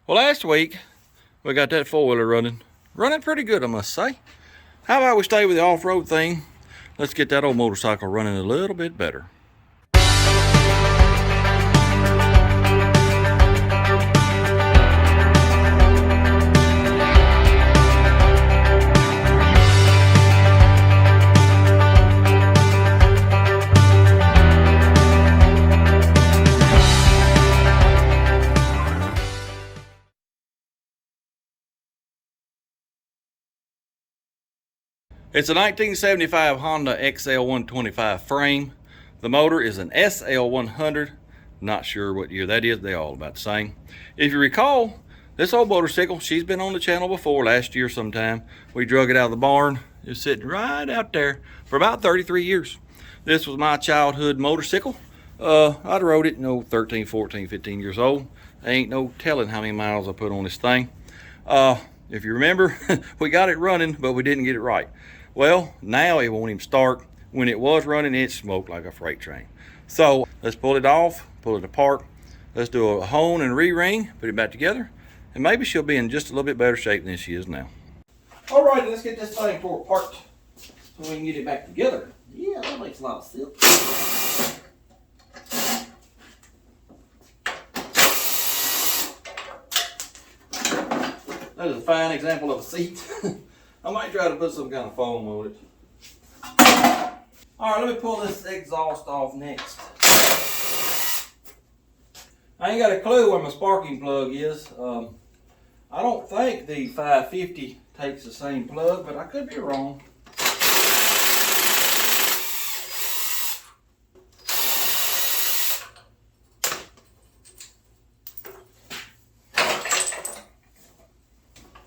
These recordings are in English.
Well, last week we got that four-wheeler running pretty good, I must say. How about we stay with the off-road thing? Let's get that old motorcycle running a little bit better. It's a 1975 Honda SL125 frame. The motor is an SL100. Not sure what year that is. They're all about the same. If you recall, this old motorcycle, she's been on the channel before, last year sometime. We drug it out of the barn. It was sitting right out there for about 33 years. This was my childhood motorcycle. I'd rode it, 13, 14, 15 years old. Ain't no telling how many miles I put on this thing. If you remember, we got it running, but we didn't get it right. Well, now it won't even start. When it was running, it smoked like a freight train. So let's pull it off, pull it apart. Let's do a hone and re-ring, put it back together, and maybe she'll be in just a little bit better shape than she is now. All right, let's get this thing tore apart so we can get it back together. Yeah, that makes a lot of sense. That is a fine example of a seat. I might try to put some kind of foam on it. All right, let me pull this exhaust off next. I ain't got a clue where my sparking plug is. I don't think the 550 takes the same plug, but I could be wrong.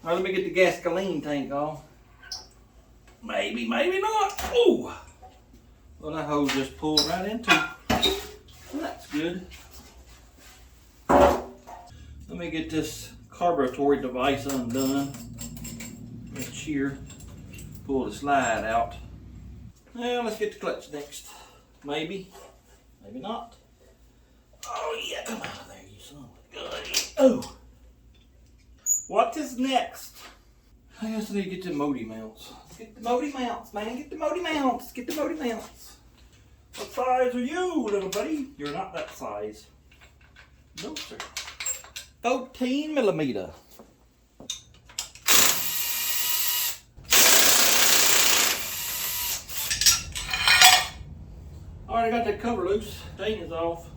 Now let me get the gasoline tank off. Maybe, maybe not. Oh! Well, that hose just pulled right into it. Well, that's good. Let me get this carburetor device undone. Right here. Pull the slide out. Now let's get the clutch next. Maybe, maybe not. Oh yeah, come out of there, you son of a gun. Oh! What is next? I guess I need to get the Modi mounts. Get the Modi mounts, man. Get the Modi mounts. Get the Modi mounts. What size are you, little buddy? You're not that size. No, sir. 14 millimeter. All right, I got that cover loose. Chain is off.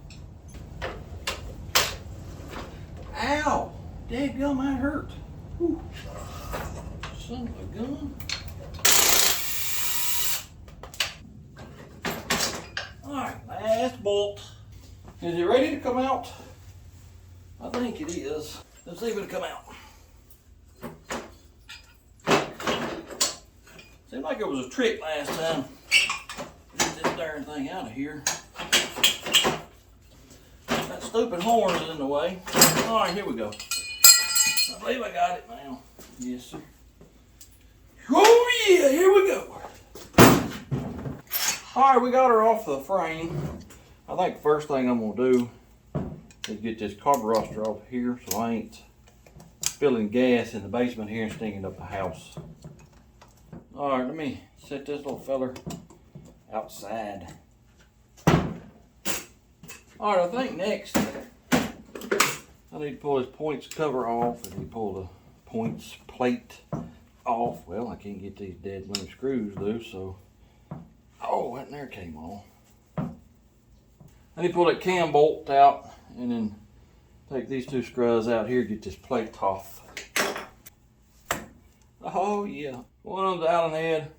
Ow! Dadgum, that hurt. Whew. Son of a gun. Alright, last bolt. Is it ready to come out? I think it is. Let's see if it'll come out. Seemed like it was a trick last time. Get this darn thing out of here. That stupid horn is in the way. Alright, here we go. I believe I got it now. Yes, sir. Oh yeah, here we go. All right, we got her off the frame. I think the first thing I'm gonna do is get this carburetor off here so I ain't spilling gas in the basement here and stinking up the house. All right, let me set this little feller outside. All right, I think next I need to pull this points cover off and pull the points plate off. Well, I can't get these dead loose screws loose, so. Oh, that there came off. I need to pull that cam bolt out and then take these two screws out here, get this plate off. Oh, yeah. One of them's Allen head.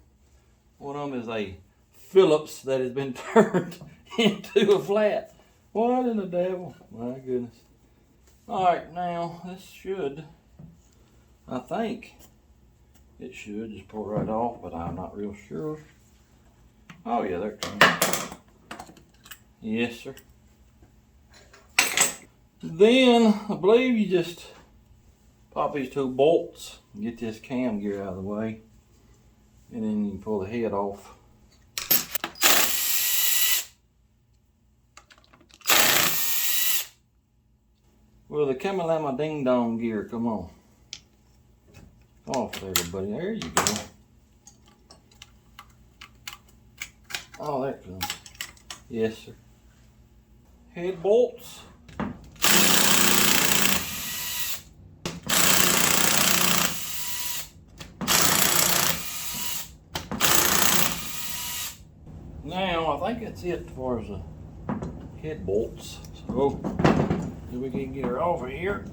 One of them is a Phillips that has been turned into a flat. What in the devil? My goodness. Alright, now this should, I think it should just pull right off, but I'm not real sure. Oh yeah, there it comes. Yes, sir. Then I believe you just pop these two bolts and get this cam gear out of the way, and then you can pull the head off. Well, the Kamalama Ding Dong gear, come on. Off there, buddy. There you go. Oh, there it comes. Yes, sir. Head bolts. Now, I think that's it as far as the head bolts. So, if we can get her over here.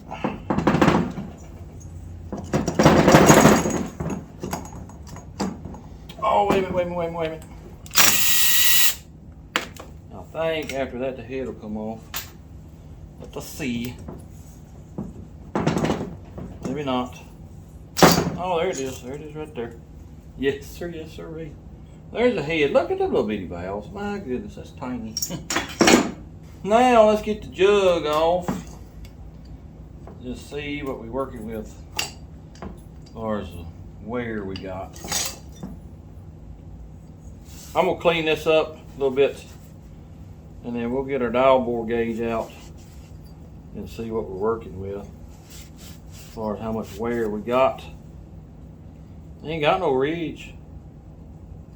Oh, wait a minute. I think after that the head will come off. Let's see. Maybe not. Oh, there it is. There it is right there. Yes, sir. Yes, sir. There's the head. Look at the little bitty valves. My goodness, that's tiny. Now, let's get the jug off. Just see what we're working with as far as the wear we got. I'm going to clean this up a little bit, and then we'll get our dial bore gauge out and see what we're working with as far as how much wear we got. Ain't got no ridge.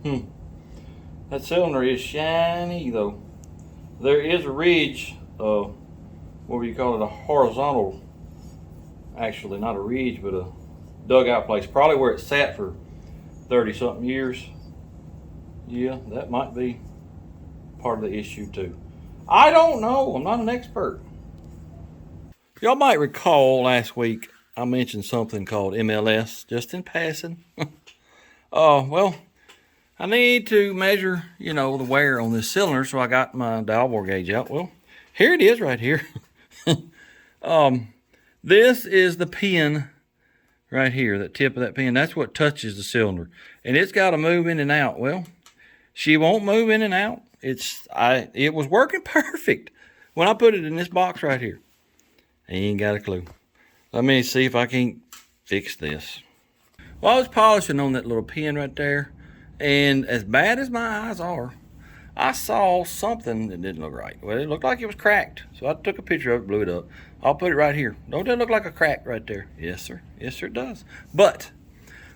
That cylinder is shiny though. There is a ridge, what do you call it, a horizontal, actually not a ridge, but a dugout place, probably where it sat for 30 something years. Yeah, that might be part of the issue too. I don't know, I'm not an expert. Y'all might recall last week I mentioned something called MLS, just in passing. Well, I need to measure, the wear on this cylinder, so I got my dial bore gauge out. Well, here it is right here. This is the pin right here, that tip of that pin. That's what touches the cylinder. And it's got to move in and out. Well, she won't move in and out. It was working perfect when I put it in this box right here. I ain't got a clue. Let me see if I can fix this. Well, I was polishing on that little pin right there, and as bad as my eyes are, I saw something that didn't look right. Well, it looked like it was cracked, so I took a picture of it, blew it up. I'll put it right here. Don't that look like a crack right there? Yes, sir. Yes, sir, it does. But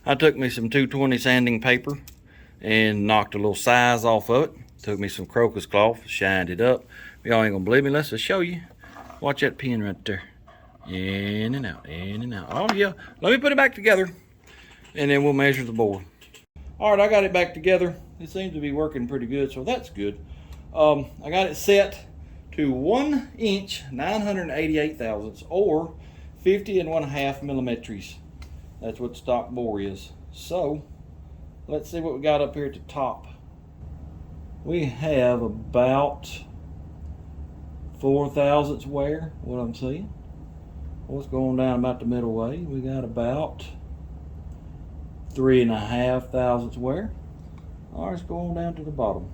I took me some 220 sanding paper and knocked a little size off of it. Took me some crocus cloth, shined it up. Y'all ain't gonna believe me. Let's just show you. Watch that pin right there. In and out, in and out. Oh, yeah. Let me put it back together, and then we'll measure the bore. All right, I got it back together. It seems to be working pretty good, so that's good. I got it set to 1 inch, 988 thousandths, or 50 1/2 millimeters. That's what the stock bore is. So, let's see what we got up here at the top. We have about 4 thousandths wear, what I'm seeing. What's going down about the middle way? We got about 3 1/2 thousandths wear. All right, let's go on down to the bottom.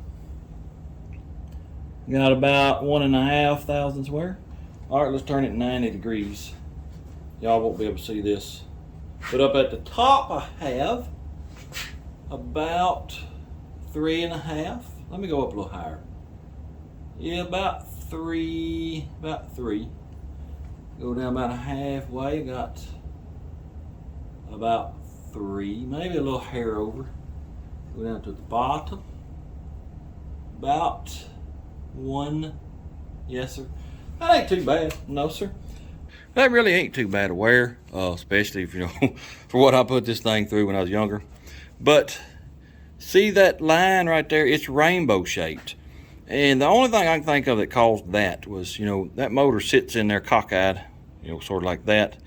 Got about 1 1/2 thousandths wear. All right, let's turn it 90 degrees. Y'all won't be able to see this. But up at the top, I have about 3 1/2. Let me go up a little higher. Yeah, about three. Go down about halfway, got about 3, maybe a little hair over. Go down to the bottom, about 1. Yes, sir. That ain't too bad. No, sir. That really ain't too bad a wear, especially if, for what I put this thing through when I was younger. But see that line right there? It's rainbow shaped. And the only thing I can think of that caused that was, that motor sits in there cockeyed, sort of like that.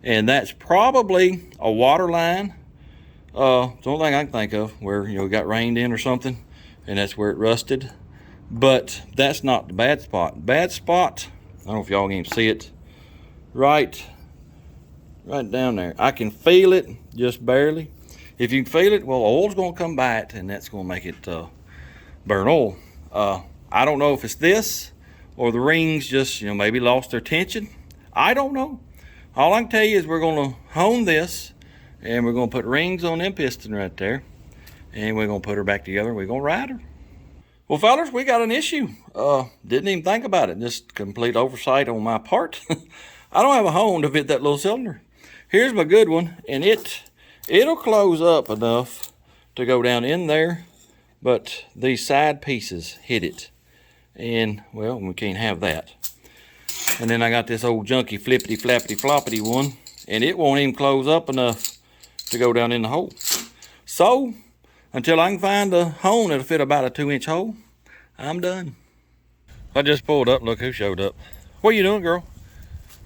And that's probably a water line. It's the only thing I can think of where, it got rained in or something, and that's where it rusted. But that's not the bad spot. Bad spot, I don't know if y'all can see it, right down there. I can feel it, just barely. If you can feel it, well, oil's gonna come by it, and that's gonna make it burn oil. I don't know if it's this or the rings just, maybe lost their tension. I don't know. All I can tell you is we're going to hone this, and we're going to put rings on them piston right there, and we're going to put her back together, and we're going to ride her. Well, fellas, we got an issue. Didn't even think about it. Just complete oversight on my part. I don't have a hone to fit that little cylinder. Here's my good one, and it'll close up enough to go down in there, but these side pieces hit it. And, well, we can't have that. And then I got this old junky flippity flappity floppity one, and it won't even close up enough to go down in the hole. So, until I can find a hone that'll fit about a 2-inch hole, I'm done. I just pulled up, look who showed up. What are you doing, girl?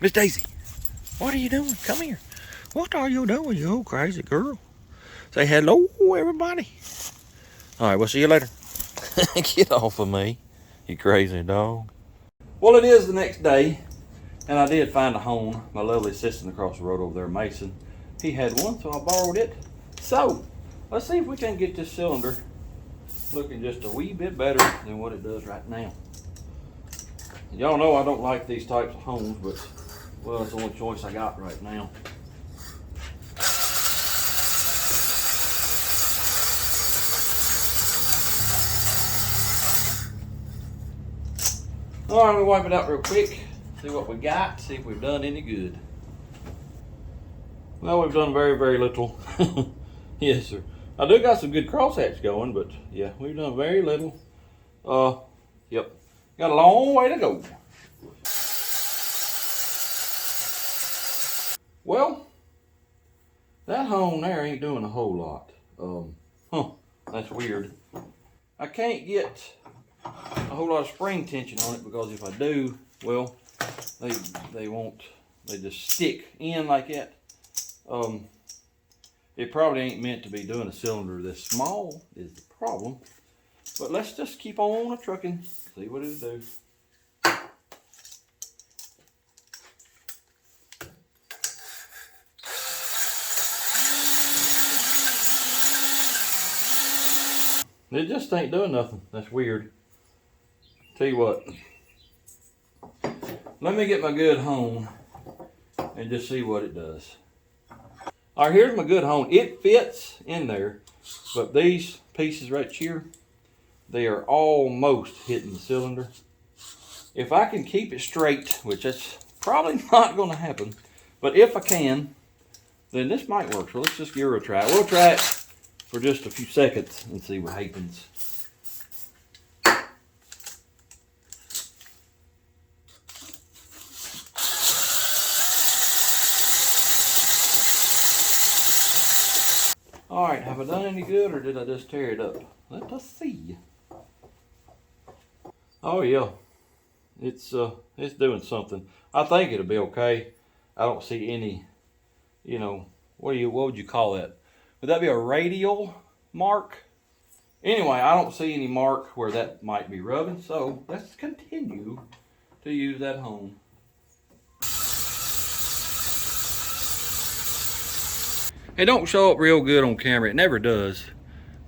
Miss Daisy, what are you doing? Come here. What are you doing, you old crazy girl? Say hello, everybody. All right, we'll see you later. Get off of me, you crazy dog. Well, it is the next day, and I did find a hone. My lovely assistant across the road over there, Mason, he had one, so I borrowed it. So, let's see if we can get this cylinder looking just a wee bit better than what it does right now. Y'all know I don't like these types of hones, but, well, it's the only choice I got right now. All right, let me wipe it out real quick, see what we got, see if we've done any good. Well, we've done very, very little. Yes, sir. I do got some good crosshatch going, but yeah, we've done very little. Yep, got a long way to go. Well, that hone there ain't doing a whole lot. That's weird. I can't get a whole lot of spring tension on it, because if I do, well, they won't, they just stick in like that. It probably ain't meant to be doing a cylinder this small is the problem, but let's just keep on trucking, see what it'll do. It just ain't doing nothing. That's weird. Tell you what, let me get my good hone and just see what it does. All right, here's my good hone. It fits in there, but these pieces right here, they are almost hitting the cylinder. If I can keep it straight, which that's probably not going to happen, but if I can, then this might work. So let's just give her a try. We'll try it for just a few seconds and see what happens. All right, have I done any good, or did I just tear it up? Let us see. Oh yeah, it's doing something. I think it'll be okay. I don't see any, you know, what would you call that? Would that be a radial mark? Anyway, I don't see any mark where that might be rubbing, so let's continue to use that hone. It don't show up real good on camera, it never does,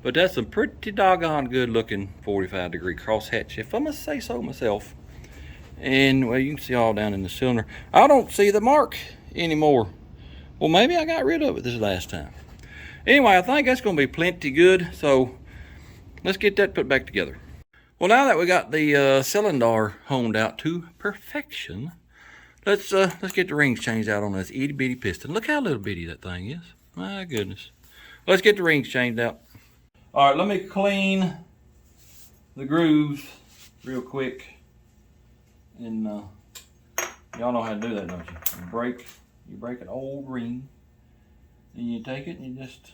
but that's some pretty doggone good looking 45-degree crosshatch, if I must say so myself. And well, you can see all down in the cylinder. I don't see the mark anymore. Well, maybe I got rid of it this last time. Anyway, I think that's gonna be plenty good, so let's get that put back together. Well, now that we got the cylinder honed out to perfection, let's get the rings changed out on this itty bitty piston. Look how little bitty that thing is. My goodness. Let's get the rings changed out. All right, let me clean the grooves real quick. And y'all know how to do that, don't you? You break an old ring, and you take it and you just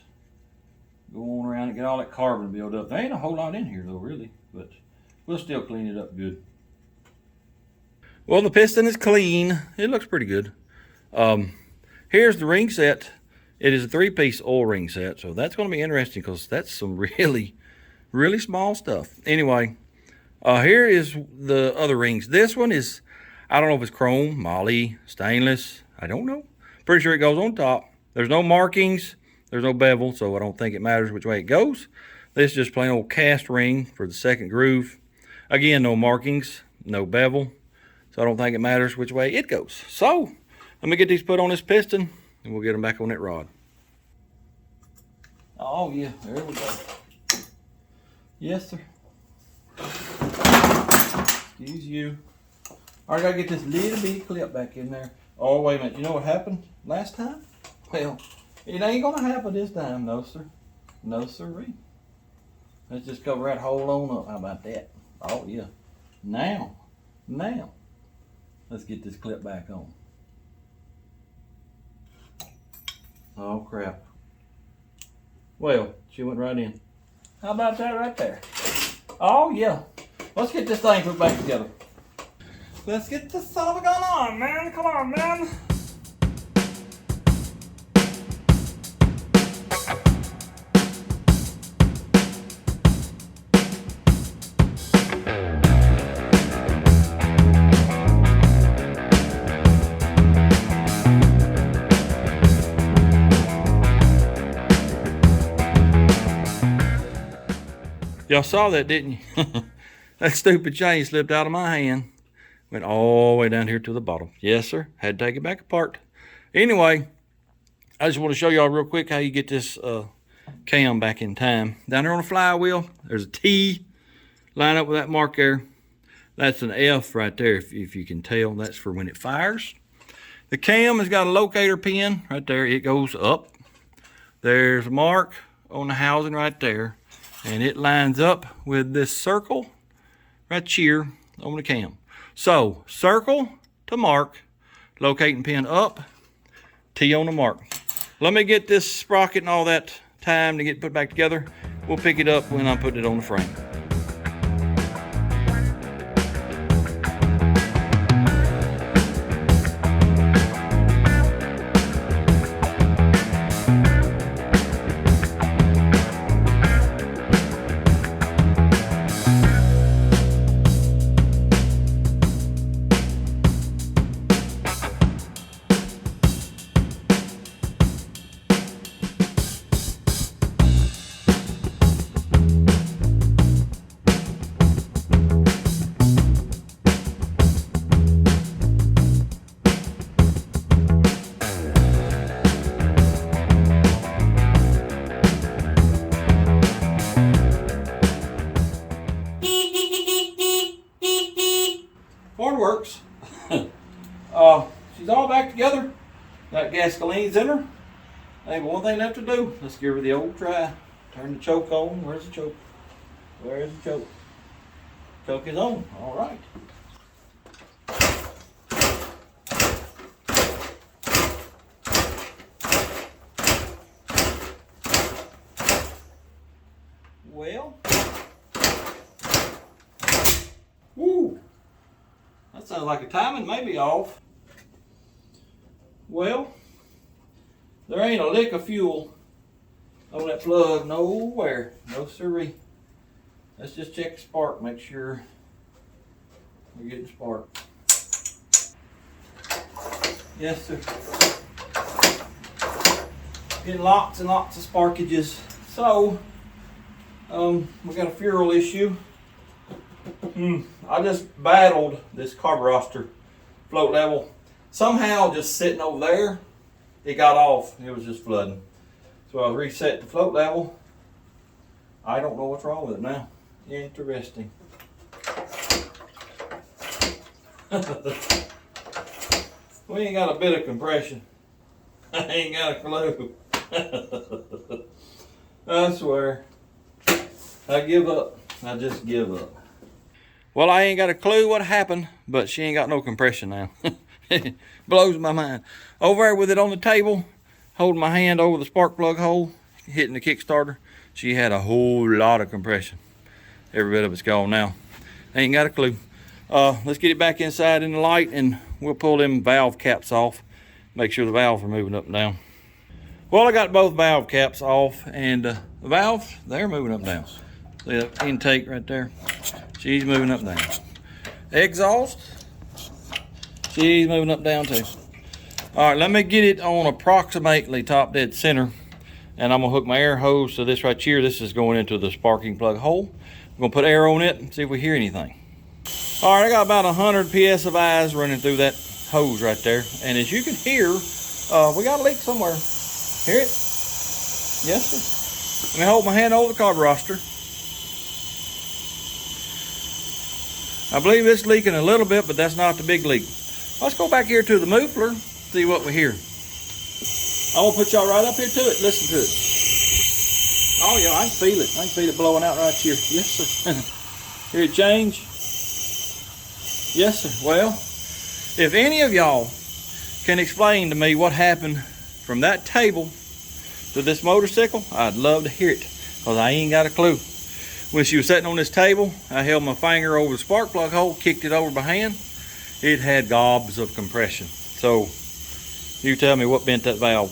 go on around and get all that carbon build up. There ain't a whole lot in here though, really, but we'll still clean it up good. Well, the piston is clean. It looks pretty good. Here's the ring set. It is a 3-piece oil ring set, so that's going to be interesting because that's some really, really small stuff. Anyway, here is the other rings. This one is, I don't know if it's chrome, moly, stainless. I don't know. Pretty sure it goes on top. There's no markings. There's no bevel, so I don't think it matters which way it goes. This is just plain old cast ring for the second groove. Again, no markings, no bevel, so I don't think it matters which way it goes. So, let me get these put on this piston, and we'll get them back on that rod. Oh yeah, there we go. Yes, sir. Excuse you. All right, gotta get this little bitty clip back in there. Oh, wait a minute. You know what happened last time? Well, it ain't gonna happen this time, no sir. No sirree. Let's just cover that hole on up. How about that? Oh yeah. Now, let's get this clip back on. Oh crap. Well, she went right in. How about that right there? Oh yeah. Let's get this thing put back together. Let's get this son of a gun on, man. Come on, man. Y'all saw that, didn't you? That stupid chain slipped out of my hand. Went all the way down here to the bottom. Yes, sir. Had to take it back apart. Anyway, I just want to show y'all real quick how you get this cam back in time. Down there on the flywheel, there's a T. Line up with that mark there. That's an F right there, if you can tell. That's for when it fires. The cam has got a locator pin right there. It goes up. There's a mark on the housing right there. And it lines up with this circle right here on the cam. So, circle to mark, locating pin up, T on the mark. Let me get this sprocket and all that time to get put back together. We'll pick it up when I put it on the frame. Ford works. She's all back together. Got gasolines in her. Hey, one thing left to do. Let's give her the old try. Turn the choke on. Where's the choke? Where's the choke? Choke is on. All right. Well. Woo. That sounds like a timing may be off. Well, there ain't a lick of fuel on that plug nowhere. No sirree. Let's just check the spark, make sure we're getting spark. Yes, sir. Getting lots and lots of sparkages. So, we got a fuel issue. I just battled this carburetor float level. Somehow just sitting over there, it got off. It was just flooding. So I reset the float level. I don't know what's wrong with it now. Interesting. We ain't got a bit of compression. I ain't got a clue. I swear. I give up. I just give up. Well, I ain't got a clue what happened, but she ain't got no compression now. It blows my mind. Over there with it on the table, holding my hand over the spark plug hole, hitting the Kickstarter, she had a whole lot of compression. Every bit of it's gone now. Ain't got a clue. Let's get it back inside in the light and we'll pull them valve caps off. Make sure the valves are moving up and down. Well, I got both valve caps off and the valves, they're moving up and down. The intake right there, she's moving up and down. Exhaust, she's moving up and down too. All right, let me get it on approximately top dead center and I'm gonna hook my air hose to this right here. This is going into the sparking plug hole. I'm gonna put air on it and see if we hear anything. All right, I got about 100 PSI running through that hose right there. And as you can hear, we got a leak somewhere. Hear it? Yes, sir. Let me hold my hand over the carburetor. I believe it's leaking a little bit, but that's not the big leak. Let's go back here to the muffler, see what we hear. I'm gonna put y'all right up here to it, listen to it. Oh yeah, I can feel it. I can feel it blowing out right here. Yes, sir. Hear it change? Yes, sir. Well, if any of y'all can explain to me what happened from that table to this motorcycle, I'd love to hear it, because I ain't got a clue. When she was sitting on this table, I held my finger over the spark plug hole, kicked it over by hand. It had gobs of compression. So, you tell me what bent that valve.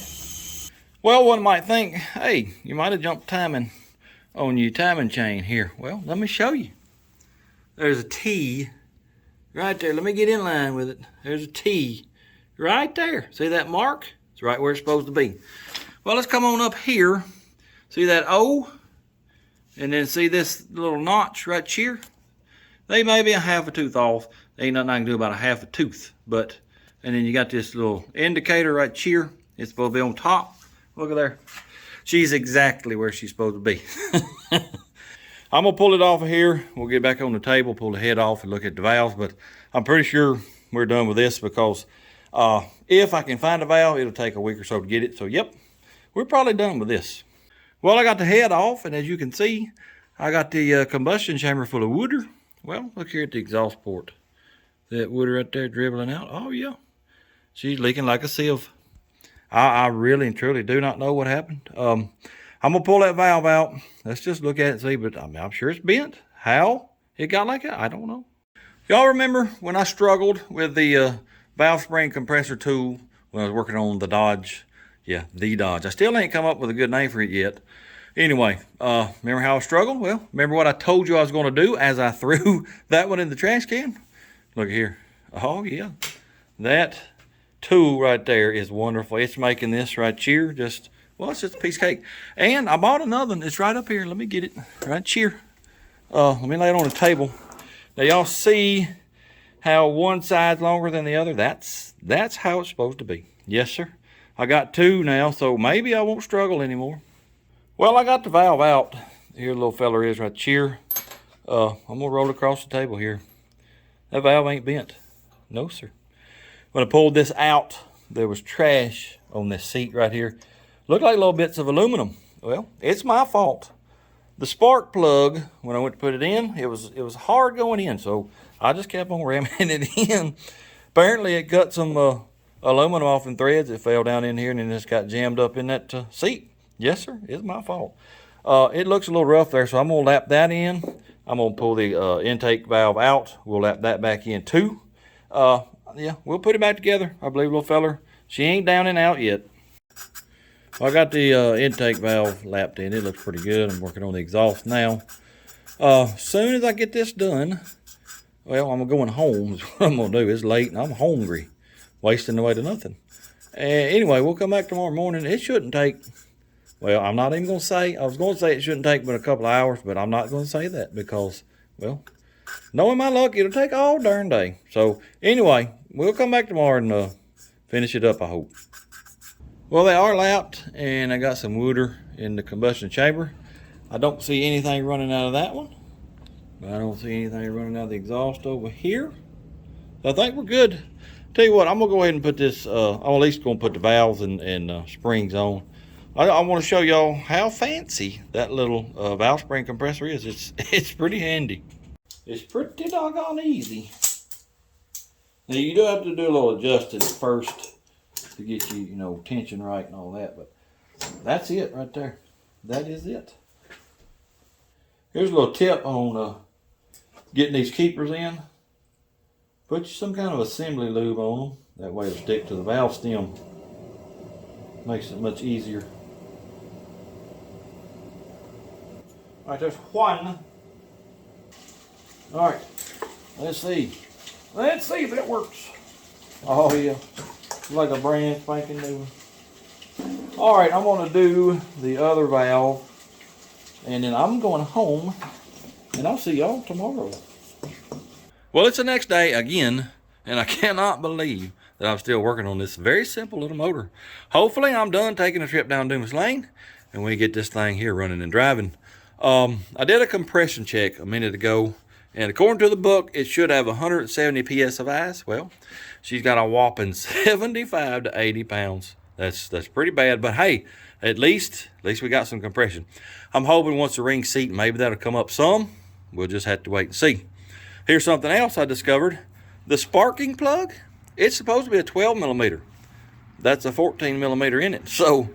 Well, one might think, hey, you might have jumped timing on your timing chain here. Well, let me show you. There's a T right there. Let me get in line with it. There's a T right there. See that mark? It's right where it's supposed to be. Well, let's come on up here. See that O? And then see this little notch right here? They may be a half a tooth off. There ain't nothing I can do about a half a tooth. But, and then you got this little indicator right here. It's supposed to be on top. Look at there. She's exactly where she's supposed to be. I'm going to pull it off of here. We'll get back on the table, pull the head off, and look at the valves. But I'm pretty sure we're done with this, because if I can find a valve, it'll take a week or so to get it. So, yep, we're probably done with this. Well, I got the head off, and as you can see, I got the combustion chamber full of water. Well, look here at the exhaust port. That water right there dribbling out. Oh, yeah. She's leaking like a sieve. I really and truly do not know what happened. I'm going to pull that valve out. Let's just look at it and see, but I'm sure it's bent. How it got like that, I don't know. Y'all remember when I struggled with the valve spring compressor tool when I was working on the Dodge? Yeah, the Dodge. I still ain't come up with a good name for it yet. Anyway, remember how I struggled? Well, remember what I told you I was going to do as I threw that one in the trash can? Look here. Oh, yeah. That tool right there is wonderful. It's making this right here just, well, it's just a piece of cake. And I bought another one. It's right up here. Let me get it right here. Let me lay it on the table. Now y'all see how one side's longer than the other? That's how it's supposed to be. Yes, sir. I got two now, so maybe I won't struggle anymore. Well, I got the valve out. Here the little feller is right here. I'm gonna roll across the table here. That valve ain't bent. No, sir. When I pulled this out, there was trash on this seat right here. Looked like little bits of aluminum. Well, it's my fault. The spark plug, when I went to put it in, it was hard going in, so I just kept on ramming it in. Apparently, it cut some aluminum off in threads. It fell down in here and then just got jammed up in that seat. Yes, sir, it's my fault. It looks a little rough there, so I'm gonna lap that in. I'm gonna pull the intake valve out. We'll lap that back in too. Yeah, we'll put it back together. I believe, little feller. She ain't down and out yet. Well, I got the intake valve lapped in. It looks pretty good. I'm working on the exhaust now. Soon as I get this done, well, I'm going home. Is what I'm going to do. It's late and I'm hungry. Wasting away to nothing. Anyway, we'll come back tomorrow morning. It shouldn't take, well, I'm not even going to say, I was going to say it shouldn't take but a couple of hours, but I'm not going to say that because, well, knowing my luck, it'll take all darn day. So, anyway, we'll come back tomorrow and finish it up, I hope. Well, they are lapped, and I got some water in the combustion chamber. I don't see anything running out of that one. I don't see anything running out of the exhaust over here. So I think we're good. Tell you what, I'm going to go ahead and put this, I'm at least going to put the valves and springs on. I want to show y'all how fancy that little valve spring compressor is. It's pretty handy. It's pretty doggone easy. Now you do have to do a little adjusting first to get you, tension right and all that, but that's it right there. That is it. Here's a little tip on getting these keepers in. Put some kind of assembly lube on them. That way it'll stick to the valve stem. Makes it much easier. All right, there's one. All right, let's see. Let's see if it works. Oh yeah, like a brand spanking new one. All right, I'm gonna do the other valve, and then I'm going home, and I'll see y'all tomorrow. Well, it's the next day again, and I cannot believe that I'm still working on this very simple little motor. Hopefully, I'm done taking a trip down Dumas Lane, and we get this thing here running and driving. I did a compression check a minute ago, And according to the book, it should have 170 PS of ice. Well, she's got a whopping 75 to 80 pounds. That's pretty bad, but hey, at least we got some compression. I'm hoping once the ring seat, maybe that'll come up some. We'll just have to wait and see. Here's something else I discovered. The sparking plug, it's supposed to be a 12 millimeter. That's a 14 millimeter in it. So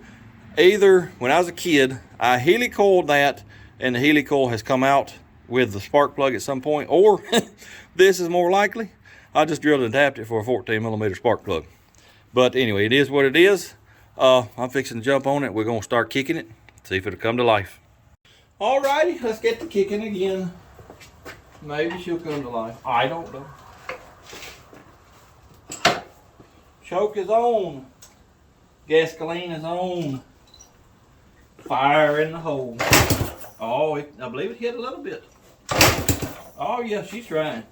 either when I was a kid, I helicoiled that and the helicoil has come out with the spark plug at some point, or this is more likely, I just drilled and tapped it for a 14 millimeter spark plug. But anyway, it is what it is. I'm fixing to jump on it. We're gonna start kicking it, see if it'll come to life. Alrighty, let's get to kicking again. Maybe she'll come to life. I don't know. Choke is on. Gasoline is on. Fire in the hole. Oh, I believe it hit a little bit. Oh yeah, she's trying.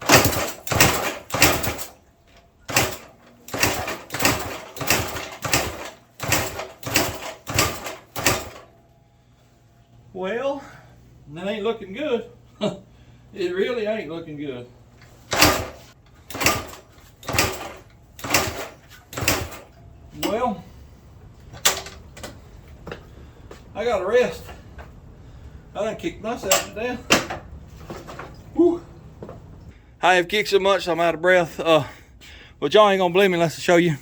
Well, that ain't looking good. It really ain't looking good. Well, I gotta rest. I done kicked myself to death. Whew. I have kicked so much I'm out of breath. But y'all ain't gonna believe me unless I show you.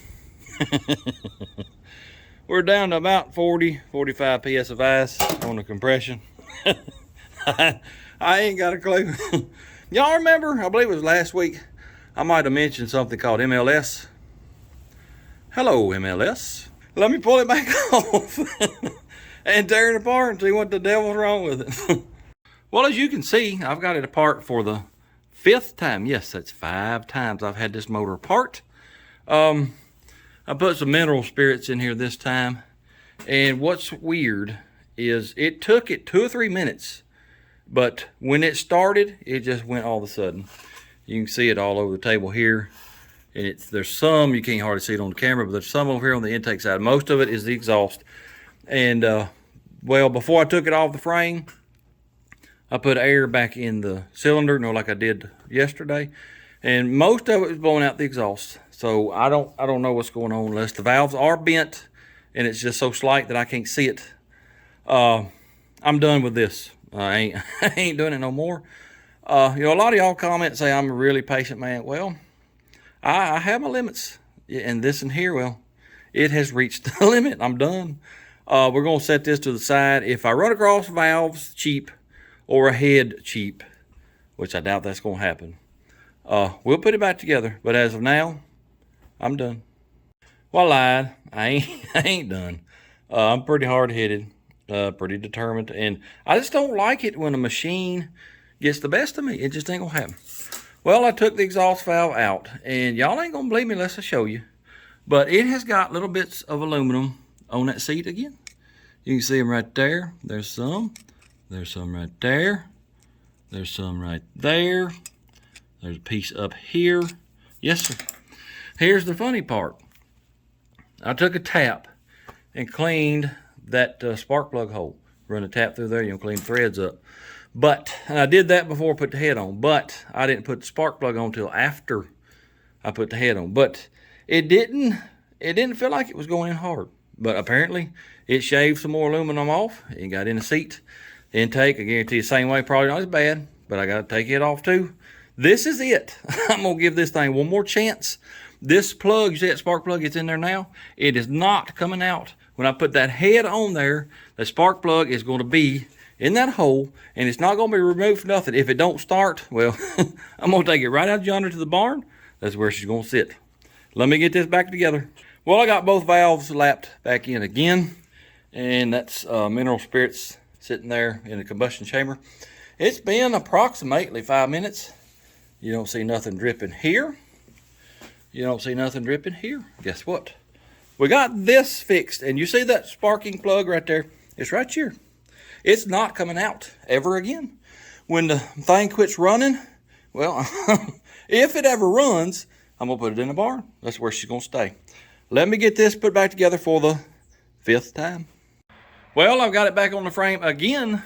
We're down to about 40, 45 PS of ice on the compression. I ain't got a clue. Y'all remember, I believe it was last week, I might have mentioned something called MLS. Hello, MLS. Let me pull it back off and tear it apart and see what the devil's wrong with it. Well, as you can see, I've got it apart for the 5th time. Yes, that's 5 times I've had this motor apart. I put some mineral spirits in here this time. And what's weird is it took it 2 or 3 minutes. But when it started, it just went all of a sudden. You can see it all over the table here. And there's some, you can't hardly see it on the camera, but there's some over here on the intake side. Most of it is the exhaust. And, well, before I took it off the frame, I put air back in the cylinder, like I did yesterday. And most of it was blowing out the exhaust. So I don't know what's going on unless the valves are bent and it's just so slight that I can't see it. I'm done with this. I ain't doing it no more. A lot of y'all comment say I'm a really patient man. Well, I have my limits. And this in here, well, it has reached the limit. I'm done. We're going to set this to the side. If I run across valves cheap or a head cheap, which I doubt that's going to happen, we'll put it back together. But as of now, I'm done. Well, I lied. I ain't done. I'm pretty hard-headed, pretty determined, and I just don't like it when a machine gets the best of me. It just ain't gonna happen. Well, I took the exhaust valve out, and y'all ain't gonna believe me unless I show you, but it has got little bits of aluminum on that seat again. You can see them right there. There's some right there. There's some right there. There's a piece up here. Yes, sir. Here's the funny part. I took a tap and cleaned that spark plug hole. Run a tap through there, clean threads up. And I did that before I put the head on, but I didn't put the spark plug on till after I put the head on. But it didn't feel like it was going in hard. But apparently it shaved some more aluminum off and got in the seat. Intake, I guarantee you, the same way, probably not as bad, but I got to take it off too. This is it. I'm going to give this thing one more chance. This plug, you see that spark plug, it's in there now. It is not coming out. When I put that head on there, the spark plug is going to be in that hole, and it's not going to be removed for nothing. If it don't start, well, I'm going to take it right out yonder to the barn. That's where she's going to sit. Let me get this back together. Well, I got both valves lapped back in again, and that's mineral spirits sitting there in the combustion chamber. It's been approximately 5 minutes. You don't see nothing dripping here. You don't see nothing dripping here. Guess what? We got this fixed, and you see that sparking plug right there? It's right here. It's not coming out ever again. When the thing quits running, well, if it ever runs, I'm going to put it in the barn. That's where she's going to stay. Let me get this put back together for the 5th time. Well, I've got it back on the frame again.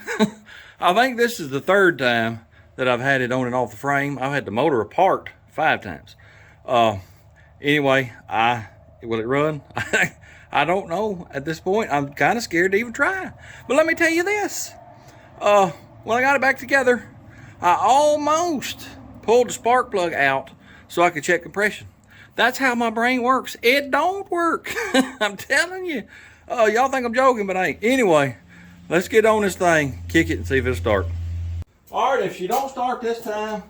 I think this is the 3rd time that I've had it on and off the frame. I've had the motor apart 5 times. Anyway, will it run? I don't know at this point. I'm kind of scared to even try. But let me tell you this. When I got it back together, I almost pulled the spark plug out so I could check compression. That's how my brain works. It don't work. I'm telling you. Y'all think I'm joking, but I ain't. Anyway, let's get on this thing, kick it, and see if it'll start. All right, if she don't start this time,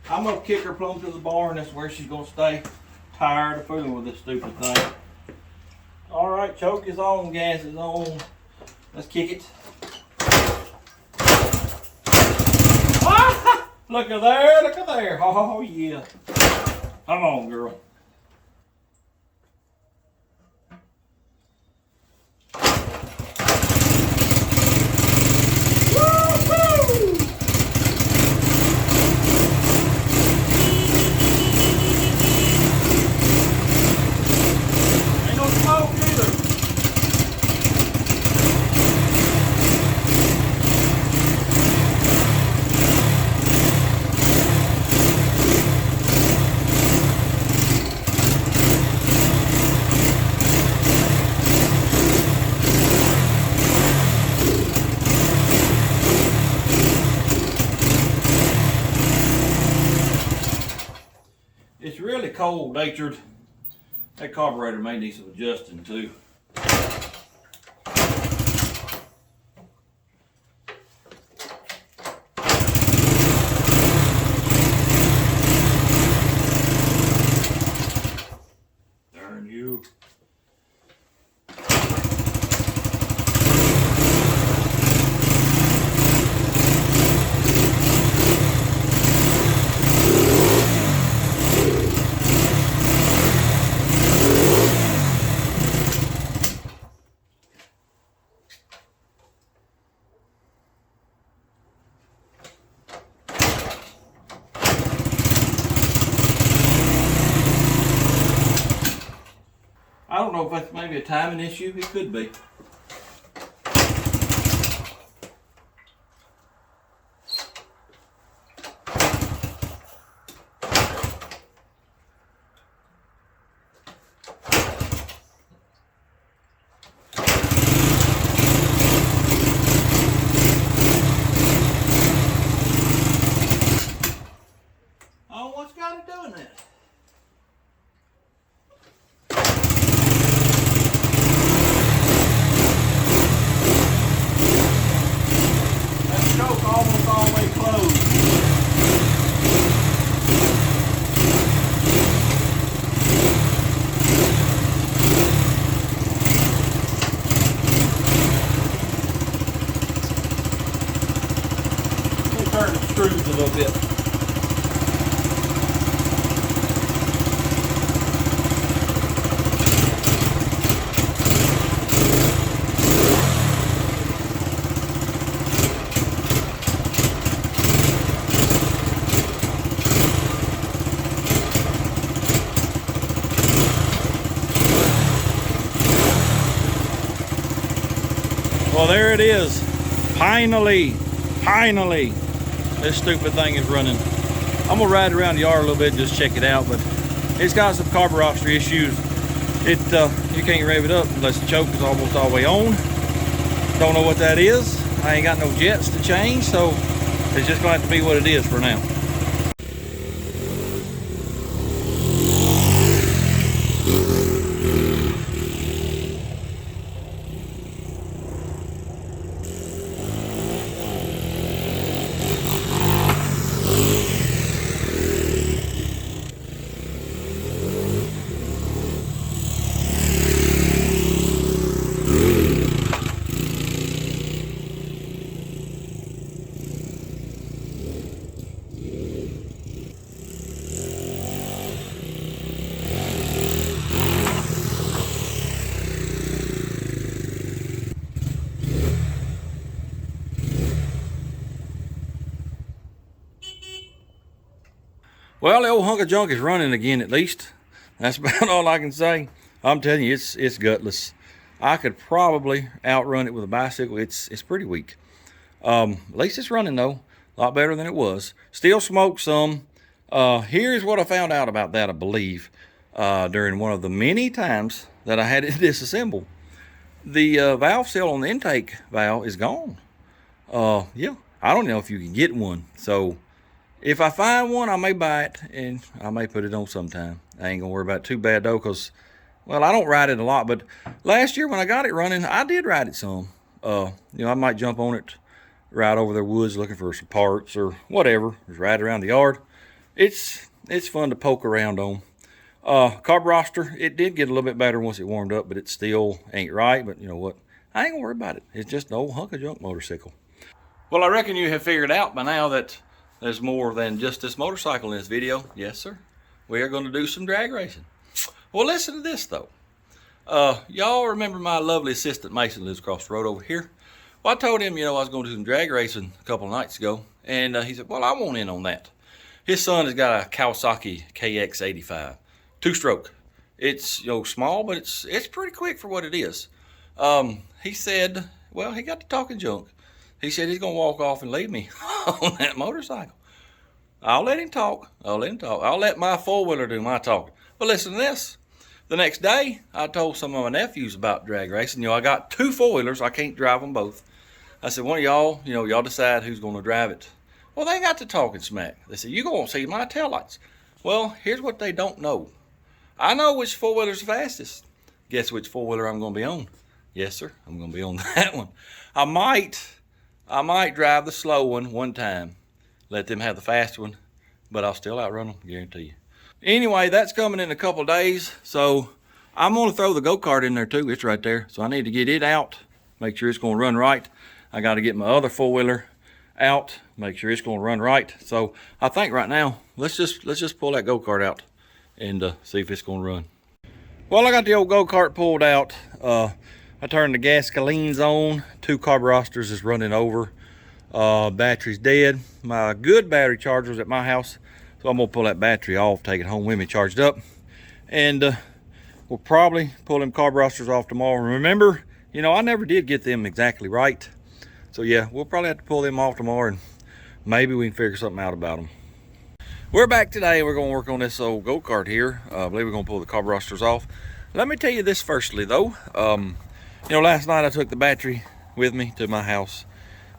I'm gonna kick her plumb to the barn. That's where she's gonna stay. Tired of fooling with this stupid thing. All right, choke is on, gas is on. Let's kick it. Ah! Look at there, look at there. Oh yeah. Come on, girl. It's really cold natured. That carburetor may need some adjusting too. Darn you. I don't know if that's maybe a timing issue. It could be. Oh, what's got it doing that? Almost all the way closed. Let me turn the screws a little bit. Well, there it is. Finally, this stupid thing is running. I'm gonna ride around the yard a little bit, just check it out, but it's got some carburetor issues. You can't rev it up unless the choke is almost all the way on. Don't know what that is. I ain't got no jets to change, so it's just gonna have to be what it is for now. Well, the old hunk of junk is running again, at least. That's about all I can say. I'm telling you, it's gutless. I could probably outrun it with a bicycle. It's pretty weak. At least it's running though. A lot better than it was. Still smoked some. Here's what I found out about that, I believe, during one of the many times that I had it disassembled. The valve seal on the intake valve is gone. Yeah, I don't know if you can get one. So if I find one, I may buy it and I may put it on sometime. I ain't gonna worry about it too bad though, because, well, I don't ride it a lot, but last year when I got it running, I did ride it some. I might jump on it, ride over the woods looking for some parts or whatever, just ride around the yard. It's fun to poke around on. Carburetor, it did get a little bit better once it warmed up, but it still ain't right. But you know what? I ain't gonna worry about it. It's just an old hunk of junk motorcycle. Well, I reckon you have figured out by now that there's more than just this motorcycle in this video. Yes, sir. We are going to do some drag racing. Well, listen to this, though. Y'all remember my lovely assistant, Mason, lives across the road over here. Well, I told him, I was going to do some drag racing a couple of nights ago. And he said, well, I want in on that. His son has got a Kawasaki KX85. Two-stroke. It's, small, but it's pretty quick for what it is. He said, well, he got to talking junk. He said he's going to walk off and leave me on that motorcycle. I'll let him talk. I'll let my four-wheeler do my talking. But listen to this. The next day, I told some of my nephews about drag racing. I got two four-wheelers. I can't drive them both. I said, one of y'all, y'all decide who's going to drive it. Well, they got to talking smack. They said, you're going to see my taillights. Well, here's what they don't know. I know which four-wheeler's the fastest. Guess which four-wheeler I'm going to be on? Yes, sir. I'm going to be on that one. I might drive the slow one time. Let them have the fast one. But I'll still outrun them, guarantee you. Anyway, that's coming in a couple days. So I'm going to throw the go-kart in there too. It's right there. So I need to get it out. Make sure it's going to run right. I got to get my other four-wheeler out. Make sure it's going to run right. So I think right now, let's just pull that go-kart out and see if it's going to run. Well, I got the old go-kart pulled out. I turned the gasolines on. Two carburetors is running over. Battery's dead. My good battery charger was at my house. So I'm going to pull that battery off, take it home with me, charged up. And we'll probably pull them carburetors off tomorrow. Remember, I never did get them exactly right. So yeah, we'll probably have to pull them off tomorrow and maybe we can figure something out about them. We're back today. We're going to work on this old go-kart here. I believe we're going to pull the carburetors off. Let me tell you this firstly though. Last night I took the battery with me to my house,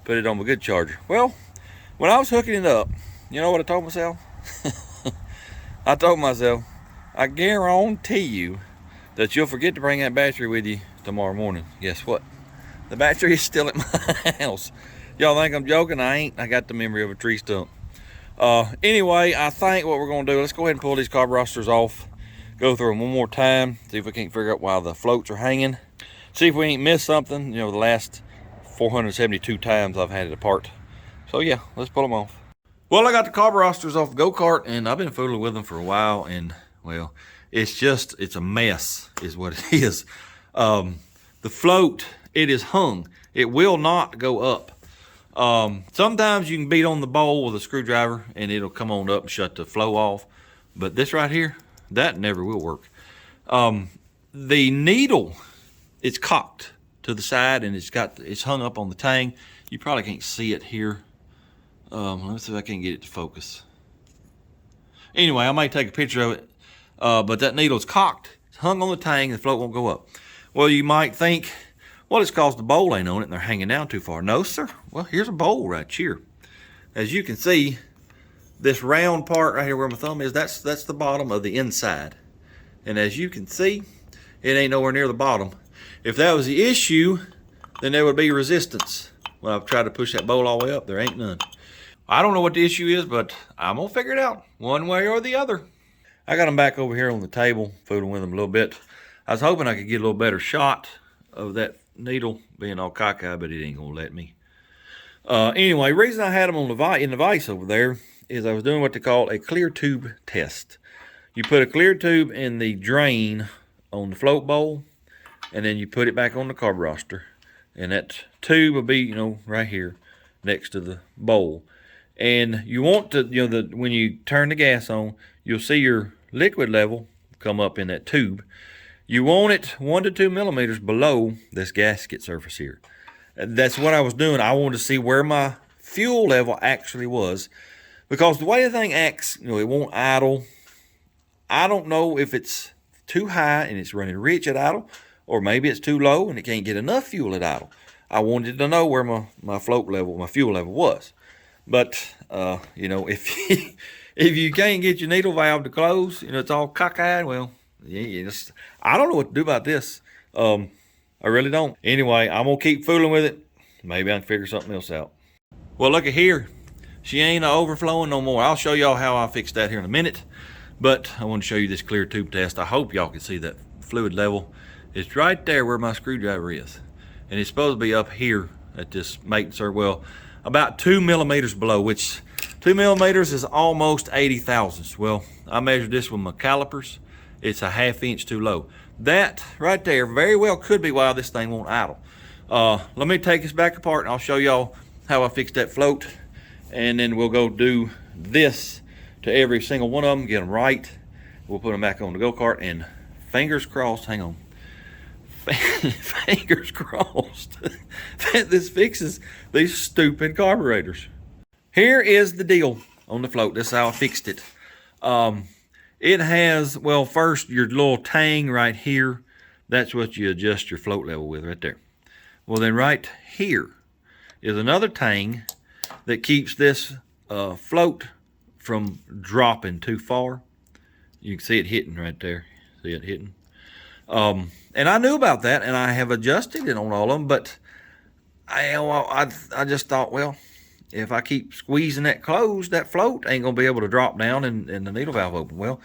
put it on my good charger. Well, when I was hooking it up, you know what I told myself? I told myself, I guarantee you that you'll forget to bring that battery with you tomorrow morning. Guess what? The battery is still at my house. Y'all think I'm joking? I ain't. I got the memory of a tree stump. Anyway, I think what we're going to do, let's go ahead and pull these carburetors off. Go through them one more time. See if we can't figure out why the floats are hanging. See if we ain't missed something. The last 472 times I've had it apart. So yeah, let's pull them off. Well, I got the carburetors off the go-kart and I've been fooling with them for a while and, well, it's a mess is what it is. The float, it is hung. It will not go up. Sometimes you can beat on the bowl with a screwdriver and it'll come on up and shut the flow off. But this right here, that never will work. The needle, it's cocked to the side and it's hung up on the tang. You probably can't see it here. Let me see if I can get it to focus. Anyway, I might take a picture of it. But that needle's cocked. It's hung on the tang, the float won't go up. Well, you might think, well, it's because the bowl ain't on it and they're hanging down too far. No, sir. Well, here's a bowl right here. As you can see, this round part right here where my thumb is, that's the bottom of the inside. And as you can see, it ain't nowhere near the bottom. If that was the issue, then there would be resistance. When I've tried to push that bowl all the way up, there ain't none. I don't know what the issue is, but I'm gonna figure it out one way or the other. I got them back over here on the table, fooling with them a little bit. I was hoping I could get a little better shot of that needle being all cockeyed, but it ain't gonna let me. Anyway, reason I had them on in the vise over there is I was doing what they call a clear tube test. You put a clear tube in the drain on the float bowl, and then you put it back on the carburetor, and that tube will be, right here next to the bowl. And you want to, when you turn the gas on, you'll see your liquid level come up in that tube. You want it 1 to 2 millimeters below this gasket surface here. That's what I was doing. I wanted to see where my fuel level actually was. Because the way the thing acts, you know, it won't idle. I don't know if it's too high and it's running rich at idle, or maybe it's too low and it can't get enough fuel at idle. I wanted to know where my float level, my fuel level was. But, you know, if you can't get your needle valve to close, you know, it's all cockeyed, well, I don't know what to do about this. I really don't. Anyway, I'm going to keep fooling with it. Maybe I can figure something else out. Well, look at here. She ain't overflowing no more. I'll show y'all how I fix that here in a minute. But I want to show you this clear tube test. I hope y'all can see that fluid level. It's right there where my screwdriver is. And it's supposed to be up here at this mating circle. Well, about 2 millimeters below, which 2 millimeters is almost 80 thousandths. Well, I measured this with my calipers. It's a ½ inch too low. That right there very well could be why this thing won't idle. Let me take this back apart and I'll show y'all how I fixed that float. And then we'll go do this to every single one of them, get them right. We'll put them back on the go-kart and fingers crossed, hang on. Fingers crossed that this fixes these stupid carburetors. Here is the deal on the float. This is how I fixed it. It has, well, first your little tang right here. That's what you adjust your float level with right there. Well, then right here is another tang that keeps this float from dropping too far. You can see it hitting right there. See it hitting? And I knew about that, and I have adjusted it on all of them, but I just thought, well, if I keep squeezing that closed, that float ain't gonna be able to drop down and the needle valve open. Well,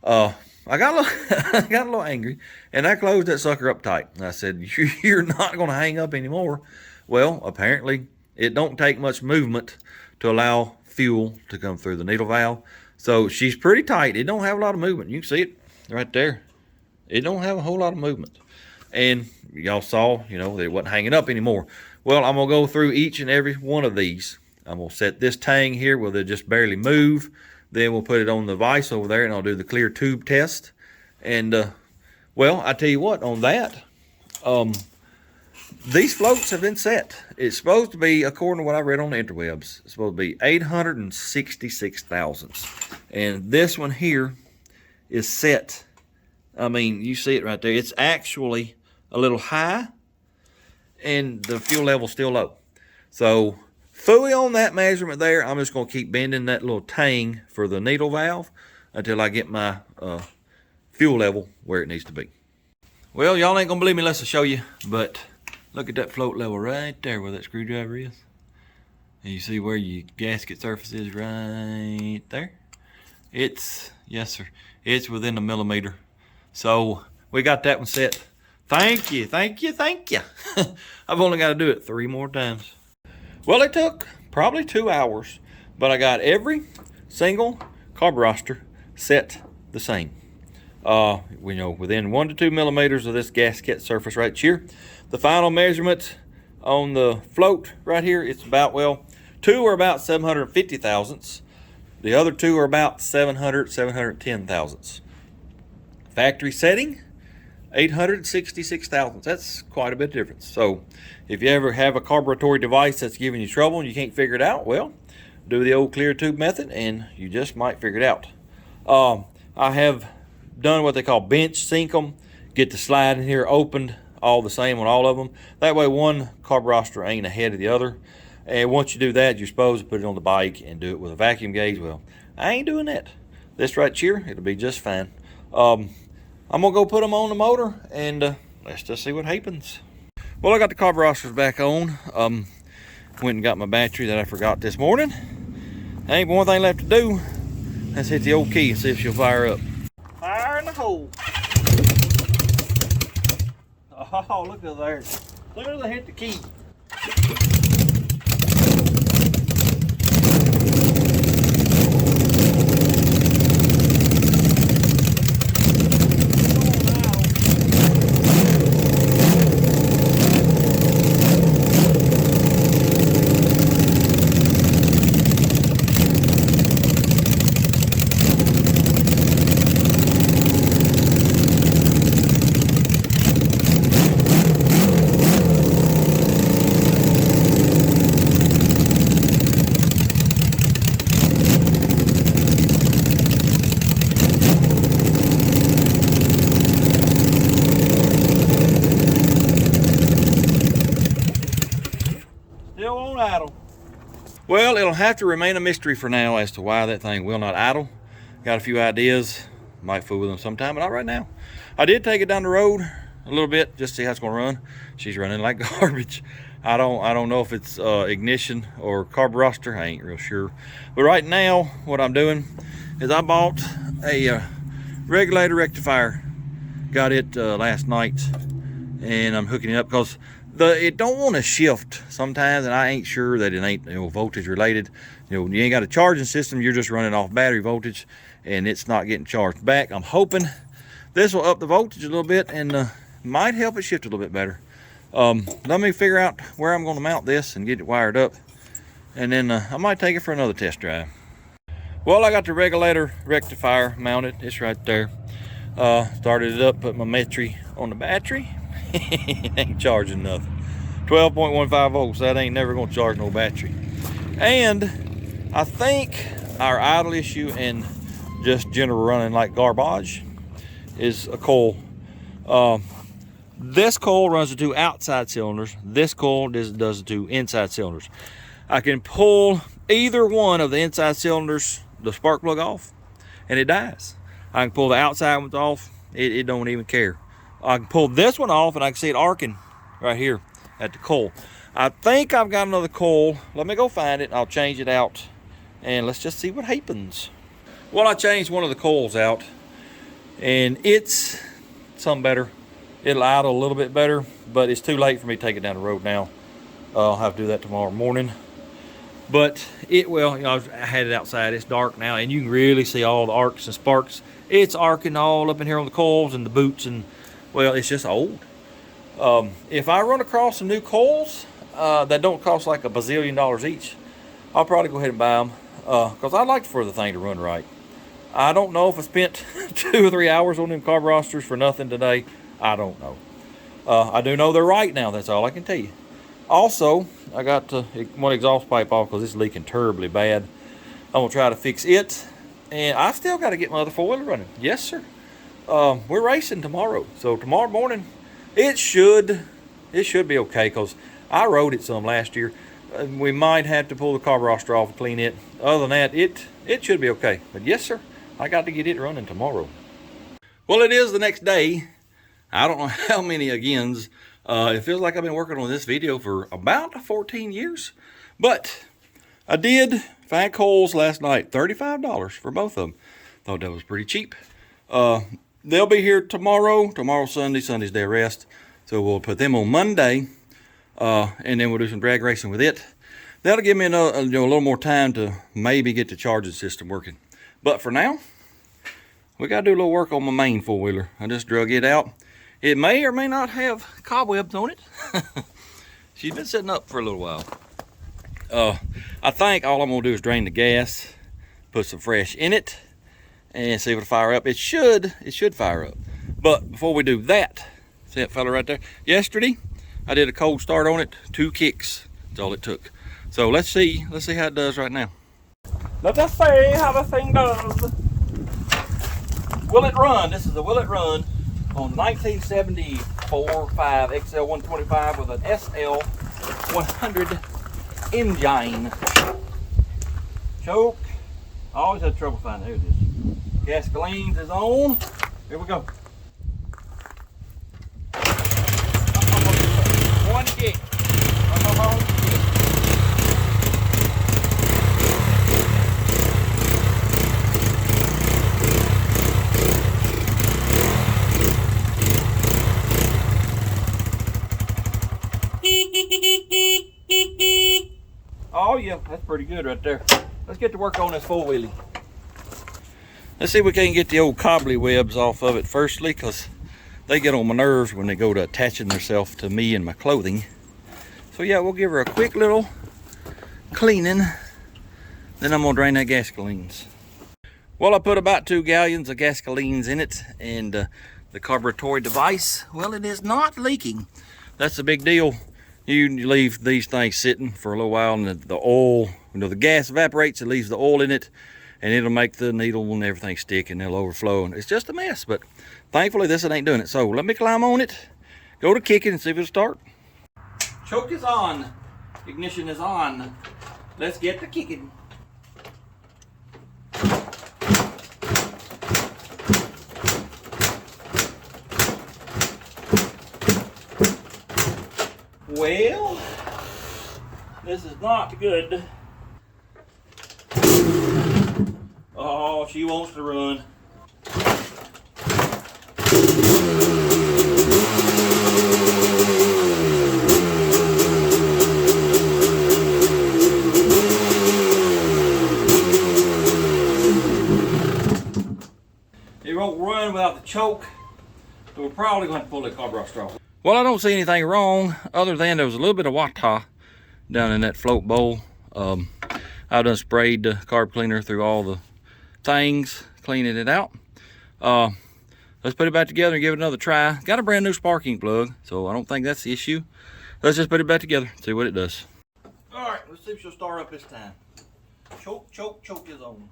I got a little angry, and I closed that sucker up tight. And I said, you're not gonna hang up anymore. Well, apparently it don't take much movement to allow fuel to come through the needle valve. So she's pretty tight. It don't have a lot of movement. You can see it right there. It don't have a whole lot of movement. And y'all saw, you know, that it wasn't hanging up anymore. Well, I'm gonna go through each and every one of these. I'm gonna set this tang here where they just barely move. Then we'll put it on the vise over there and I'll do the clear tube test. And well, I tell you what, on that, these floats have been set. It's supposed to be, according to what I read on the interwebs, it's supposed to be 866 thousandths. And this one here is set. I mean, you see it right there. It's actually a little high and the fuel level's still low. So fully on that measurement there, I'm just going to keep bending that little tang for the needle valve until I get my fuel level where it needs to be. Well, y'all ain't going to believe me unless I show you, but look at that float level right there where that screwdriver is. And you see where your gasket surface is right there? It's, yes sir, it's within a millimeter. So we got that one set. Thank you, thank you, thank you. I've only got to do it 3 more times. Well, it took probably 2 hours, but I got every single carburetor set the same. You know, within 1 to 2 millimeters of this gasket surface right here. The final measurement on the float right here, it's about, well, 2 are about 750 thousandths. The other 2 are about 710 thousandths. Factory setting, 866 thousandths. That's quite a bit of difference. So if you ever have a carburetor device that's giving you trouble and you can't figure it out, well, do the old clear tube method and you just might figure it out. I have done what they call bench sync them, get the slide in here opened all the same on all of them. That way one carburetor ain't ahead of the other. And once you do that, you're supposed to put it on the bike and do it with a vacuum gauge. Well, I ain't doing that. This right here, it'll be just fine. I'm gonna go put them on the motor and let's just see what happens. Well, I got the carburetors back on. Went and got my battery that I forgot this morning. Ain't one thing left to do. Let's hit the old key and see if she'll fire up. Fire in the hole. Oh, look at there. Look at her hit the key. won't idle. Well, it'll have to remain a mystery for now as to why that thing will not idle. Got a few ideas. Might fool with them sometime, but not right now. I did take it down the road a little bit just to see how it's gonna run. She's running like garbage. I don't know if it's ignition or carburetor. I ain't real sure. But right now, what I'm doing is I bought a regulator rectifier. Got it last night, and I'm hooking it up because it don't want to shift sometimes, and I ain't sure that it ain't voltage related. You ain't got a charging system. You're just running off battery voltage, and it's not getting charged back. I'm hoping this will up the voltage a little bit and might help it shift a little bit better. Let me figure out where I'm going to mount this and get it wired up, and then I might take it for another test drive. Well, I got the regulator rectifier mounted. It's right there. Started it up, put my Metri on the battery. It ain't charging nothing. 12.15 volts, that ain't never going to charge no battery. And I think our idle issue and just general running like garbage is a coil. This coil runs the two outside cylinders. This coil does the two inside cylinders. I can pull either one of the inside cylinders, the spark plug off, and it dies. I can pull the outside ones off, it don't even care. I can pull this one off and I can see it arcing right here at the coil. I think I've got another coil. Let me go find it. I'll change it out and let's just see what happens. Well, I changed one of the coils out and it's some better. It'll idle a little bit better, but it's too late for me to take it down the road now. I'll have to do that tomorrow morning. But it will, I had it outside. It's dark now, and you can really see all the arcs and sparks. It's arcing all up in here on the coils and the boots, and well, it's just old. If I run across some new coils that don't cost like $1 bazillion each, I'll probably go ahead and buy them because I'd like for the thing to run right. I don't know if I spent 2 or 3 hours on them carburetors for nothing today. I don't know. I do know they're right now. That's all I can tell you. Also, I got one exhaust pipe off because it's leaking terribly bad. I'm gonna try to fix it, and I still got to get my other 4-wheeler running. Yes, sir. We're racing tomorrow, so tomorrow morning it should be okay because I rode it some last year. We might have to pull the carburetor off and clean it. Other than that, it should be okay. But yes, sir, I got to get it running tomorrow. Well, it is the next day. I don't know how many agains. It feels like I've been working on this video for about 14 years. But I did find coils last night. $35 for both of them. Thought that was pretty cheap. They'll be here tomorrow. Tomorrow's Sunday. Sunday's day of rest. So we'll put them on Monday. And then we'll do some drag racing with it. That'll give me a little more time to maybe get the charging system working. But for now, we got to do a little work on my main 4-wheeler. I just drug it out. It may or may not have cobwebs on it. She's been sitting up for a little while. I think all I'm gonna do is drain the gas, put some fresh in it, and see if it'll fire up. It should fire up. But before we do that, see that fella right there? Yesterday, I did a cold start on it, 2 kicks. That's all it took. So let's see how it does right now. Let us see how the thing does. Will it run? This is a will it run on 1974-5 XL125 with an SL100 engine. Choke. I always had trouble finding who it is. Gasolines is on. Here we go. One kick. Oh yeah, that's pretty good right there. Let's get to work on this 4-wheelie. Let's see if we can get the old cobbly webs off of it firstly, because they get on my nerves when they go to attaching themselves to me and my clothing. So yeah, we'll give her a quick little cleaning. Then I'm gonna drain that gasolines. Well, I put about 2 gallons of gasolines in it, and the carburetor device, well, it is not leaking. That's a big deal. You leave these things sitting for a little while, and the oil, the gas evaporates, it leaves the oil in it, and it'll make the needle and everything stick, and it'll overflow, and it's just a mess. But thankfully this ain't doing it. So let me climb on it, go to kicking and see if it'll start. Choke is on. Ignition is on. Let's get to kicking. Well, this is not good. Oh, she wants to run. It won't run without the choke, so we're probably going to pull the carburetor off. Well, I don't see anything wrong other than there was a little bit of water down in that float bowl. I done sprayed the carb cleaner through all the things, cleaning it out. Let's put it back together and give it another try. Got a brand new sparking plug, so I don't think that's the issue. Let's just put it back together, see what it does. All right, let's see if she'll start up this time. Choke, choke, choke is on.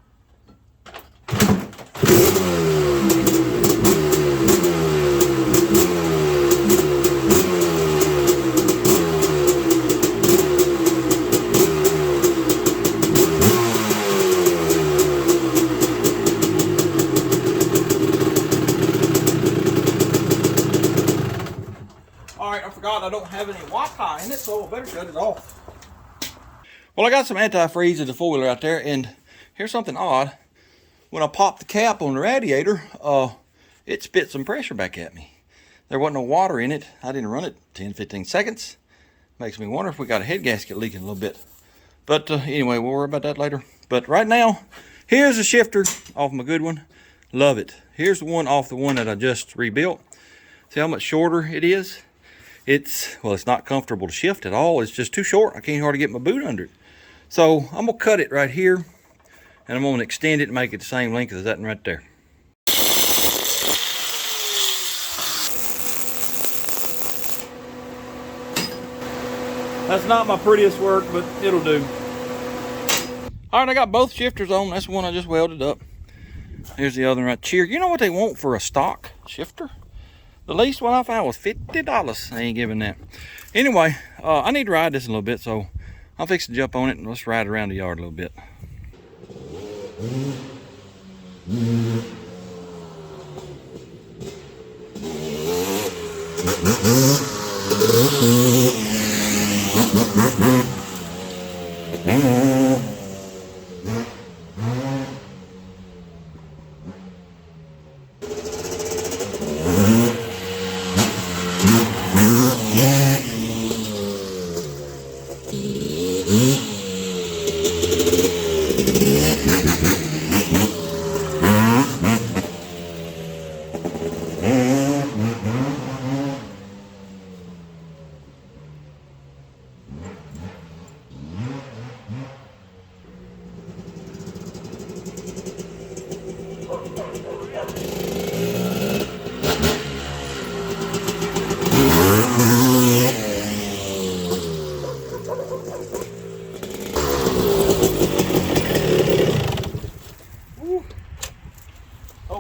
I don't have any Wi-Fi in it, so I better shut it off. Well, I got some antifreeze in the four-wheeler out there, and here's something odd. When I popped the cap on the radiator, it spit some pressure back at me. There wasn't no water in it. I didn't run it 10-15 seconds. Makes me wonder if we got a head gasket leaking a little bit. But anyway, we'll worry about that later. But right now, here's a shifter off my good one. Love it. Here's the one off the one that I just rebuilt. See how much shorter it is? It's not comfortable to shift at all. It's just too short. I can't hardly get my boot under it. So I'm gonna cut it right here, and I'm gonna extend it and make it the same length as that one right there. That's not my prettiest work, but it'll do. All right, I got both shifters on. That's the one I just welded up. Here's the other one right here. You know what they want for a stock shifter? The least one I found was $50. I ain't giving that. Anyway, I need to ride this a little bit, so I'll fix to jump on it and let's ride around the yard a little bit.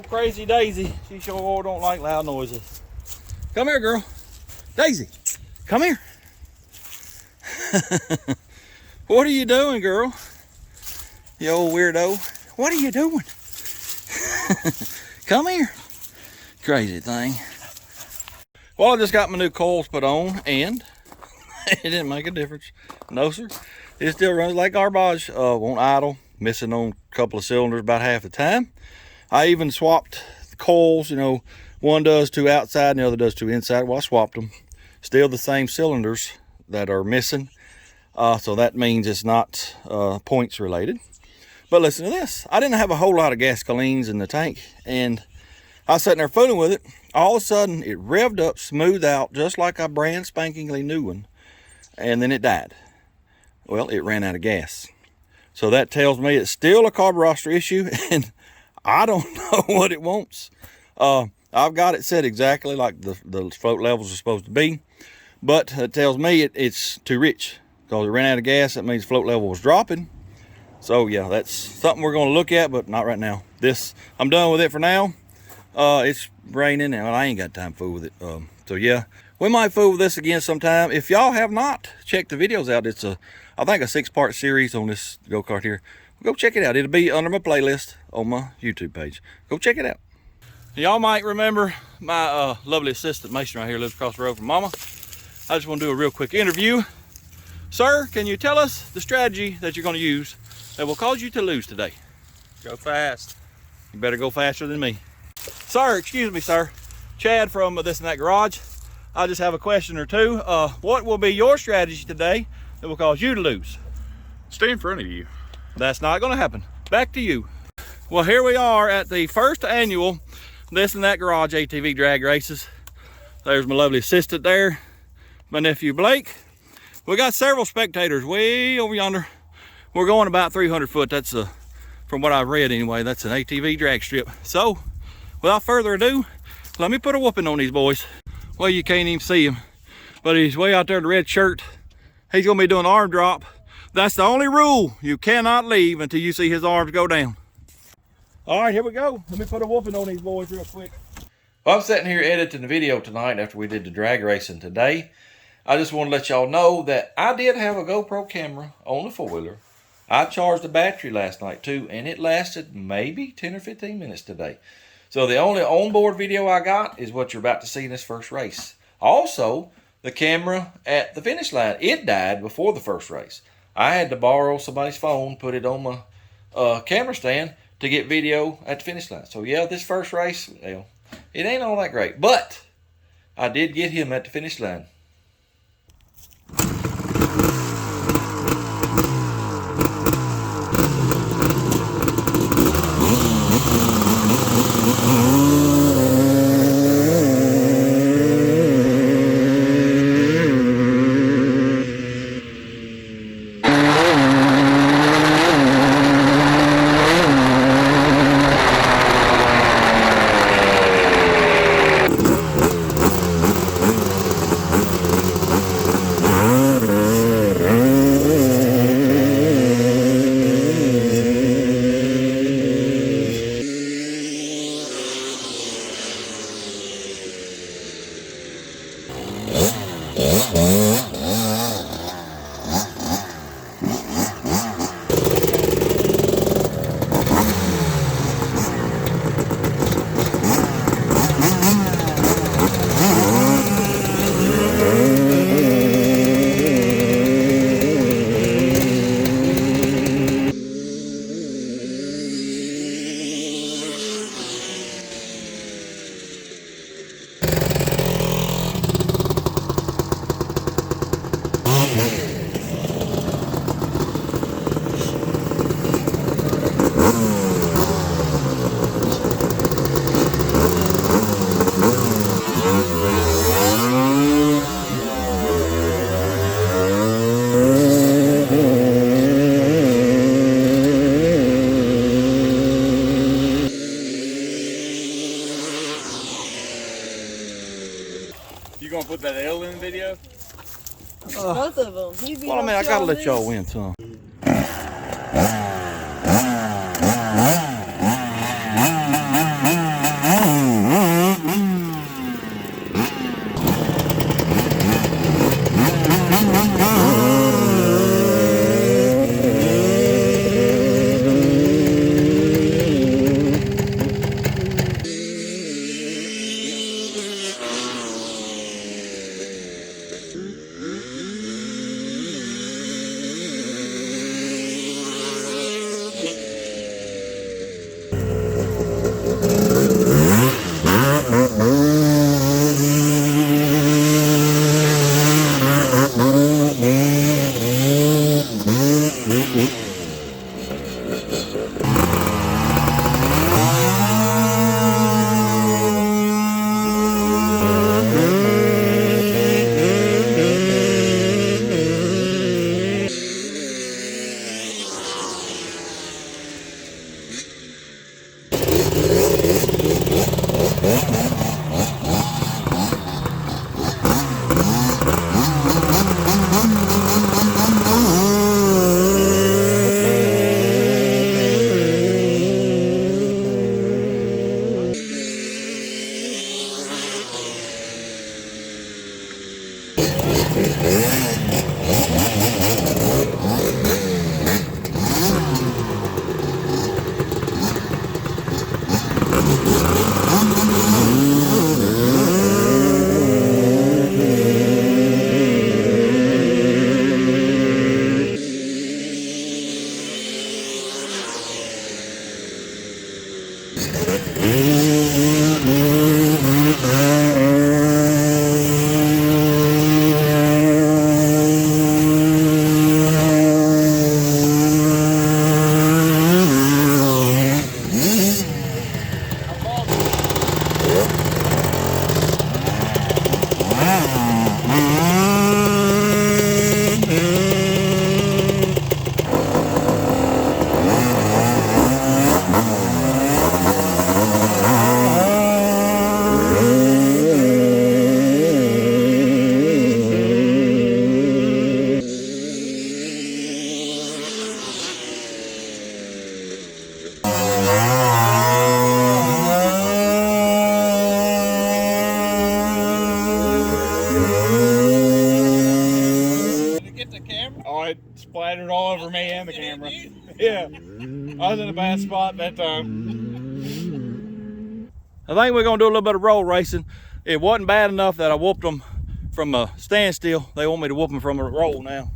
Crazy Daisy, she sure don't like loud noises. Come here, girl. Daisy, come here. What are you doing, girl? You old weirdo. What are you doing? Come here. Crazy thing. Well, I just got my new coils put on, and it didn't make a difference. No, sir. It still runs like garbage. Won't idle. Missing on a couple of cylinders about half the time. I even swapped the coils, you know, one does two outside and the other does two inside. Well, I swapped them. Still the same cylinders that are missing. So that means it's not points related. But listen to this. I didn't have a whole lot of gasolines in the tank, and I was sitting there fooling with it. All of a sudden, it revved up, smoothed out, just like a brand spankingly new one. And then it died. Well, it ran out of gas. So that tells me it's still a carburetor issue, and I don't know what it wants. I've got it set exactly like the float levels are supposed to be, but it tells me it's too rich because it ran out of gas. That means float level was dropping. So yeah, that's something we're going to look at, but not right now. I'm done with it for now. It's raining and I ain't got time to fool with it. So yeah, We might fool with this again sometime. If y'all have not checked the videos out, it's I think a 6-part series on this go-kart here. Go check it out. It'll be under my playlist on my YouTube page. Go check it out. Y'all might remember my lovely assistant Mason right here, lives across the road from Mama. I just want to do a real quick interview. Sir, can you tell us the strategy that you're going to use that will cause you to lose today? Go fast. You better go faster than me. Sir, excuse me, sir. Chad from This and That Garage. I just have a question or two. What will be your strategy today that will cause you to lose? Stay in front of you. That's not going to happen. Back to you. Well, here we are at the first annual This and That Garage ATV drag races. There's my lovely assistant there, my nephew Blake. We got several spectators way over yonder. We're going about 300 foot. That's from what I've read anyway, that's an ATV drag strip. So without further ado, let me put a whooping on these boys. Well, you can't even see him, but he's way out there in the red shirt. He's gonna be doing an arm drop. That's the only rule. You cannot leave until you see his arms go down. All right, here we go. Let me put a whooping on these boys real quick. Well, I'm sitting here editing the video tonight after we did the drag racing today. I just want to let y'all know that I did have a GoPro camera on the four-wheeler. I charged the battery last night too, and it lasted maybe 10 or 15 minutes today. So the only onboard video I got is what you're about to see in this first race. Also, the camera at the finish line, it died before the first race. I had to borrow somebody's phone, put it on my camera stand to get video at the finish line. So yeah, this first race, well, it ain't all that great, but I did get him at the finish line. You gonna put that L in the video? Both of them. Well, I mean, I gotta let y'all win some. hit the camera? Oh, it splattered all over me and the camera. Yeah, I was in a bad spot that time. I think we're gonna do a little bit of roll racing. It wasn't bad enough that I whooped them from a standstill. They want me to whoop them from a roll now.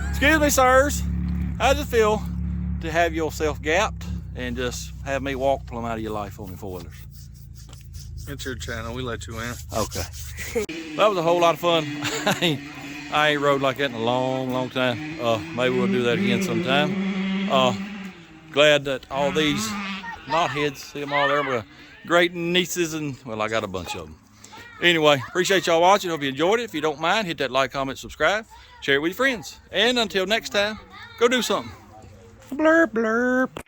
Excuse me, sirs. How does it feel to have yourself gapped and just have me walk plumb out of your life on your four-wheelers? It's your channel. We let you in. Okay. That was a whole lot of fun. I ain't rode like that in a long, long time. Maybe we'll do that again sometime. Glad that all these knotheads, see them all there, were great nieces, and well, I got a bunch of them. Anyway, appreciate y'all watching. Hope you enjoyed it. If you don't mind, hit that like, comment, subscribe, share it with your friends. And until next time, go do something. Blurp, blurp.